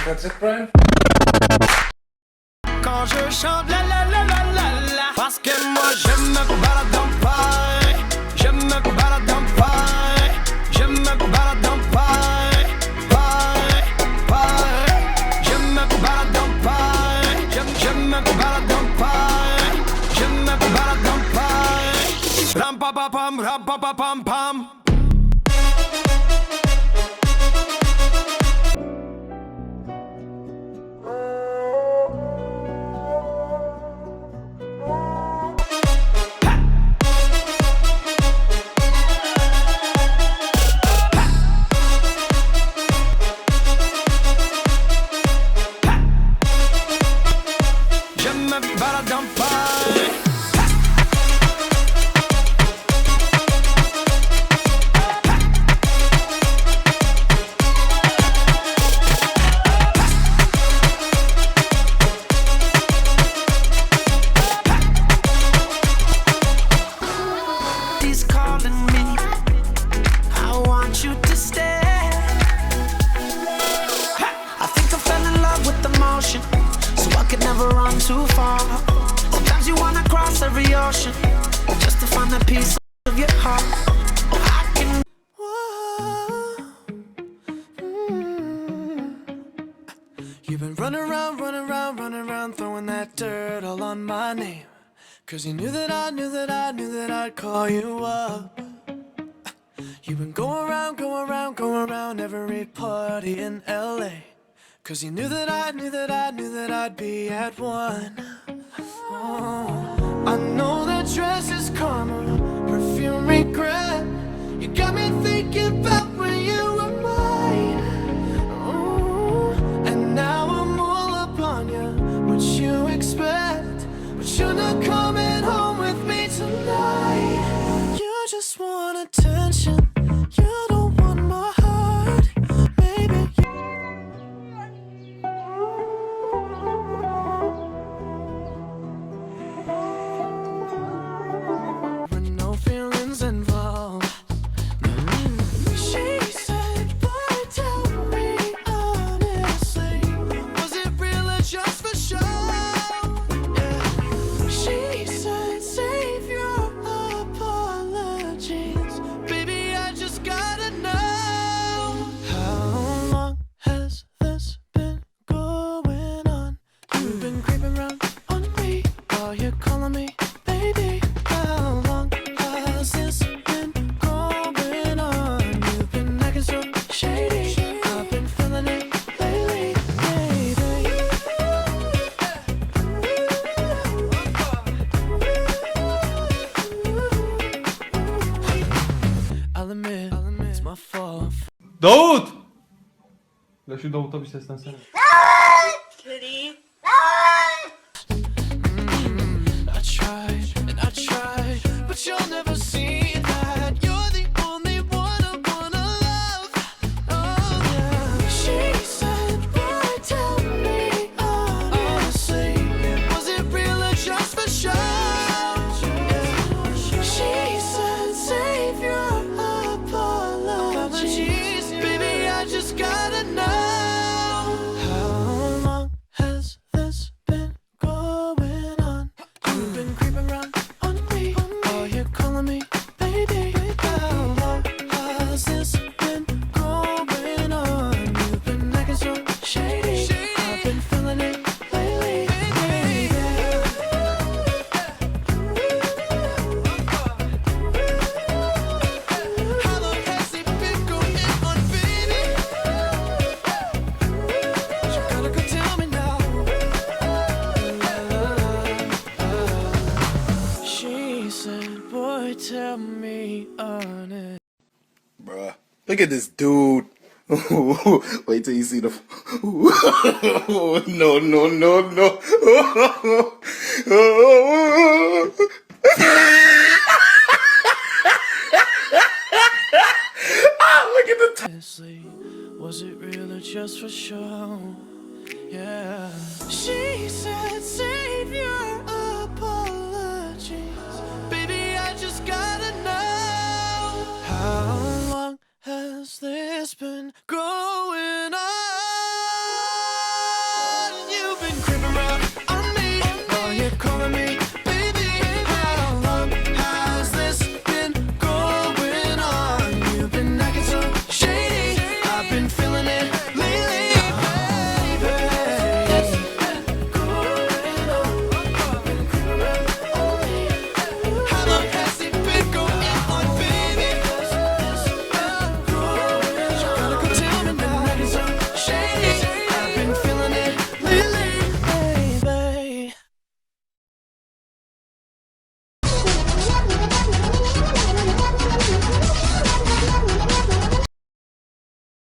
That's it, Brian? Quand je chante la la la la la la, parce que moi je me balade en paille, je me balade en paille, je me balade en paille, paille, paille, je me balade en paille, je me balade en paille, je me balade en paille, ram pa pa pam pam. Too far. Sometimes you wanna cross every ocean just to find a piece of your heart. I can. You've been running around, throwing that dirt all on my name. 'Cause you knew that I'd call you up. You've been going around every party in LA. 'Cause you knew that I'd be at one. Oh, I know that dress is karma, perfume regret. You got me thinking about when you were mine. Oh, and now I'm all up on you. What you expect? But you're not coming home with me tonight. You just want attention. You don't want my heart. Maybe you. Involved. She said, boy, tell me honestly, was it real or just for show? Yeah. She said, save your apologies, baby, I just gotta know. How long has this been going on? You've been creeping around on me while you're calling me baby. How long has this been going on? You've been acting so shady. I've been feeling it lately, baby. I'll admit, it's my fault. Davut! Ya şu Davut'a bir seslensene. I tried, but you'll never see that. You're the only one I wanna love. Oh yeah. She said, boy, tell me honestly, was it real or just for show? She said, save your apologies, baby, I just gotta know. How long has this been going on? You've been creeping around on me while you're calling me baby. How long has this been going on? You've been acting so shady. I've been feeling it lately, baby. How long has it been going on, baby? You gotta go tell me now. She said, boy, tell me honest. Bruh, look at this dude. Wait till you see the. No. Look at the. Honestly, was it real or just for show? Yeah. She said, save your apologies, baby, I just gotta know. How long? 'Cause this been going on. How long has this been going on? You've been acting so shady. I've been feeling it lately, baby. How long has this been going on? You've been acting so shady. I've been feeling it lately, baby. How long has this been going on? How long has this been going on? You've been acting so shady. I've been feeling it lately, baby. Bruh, look at this dude. been feeling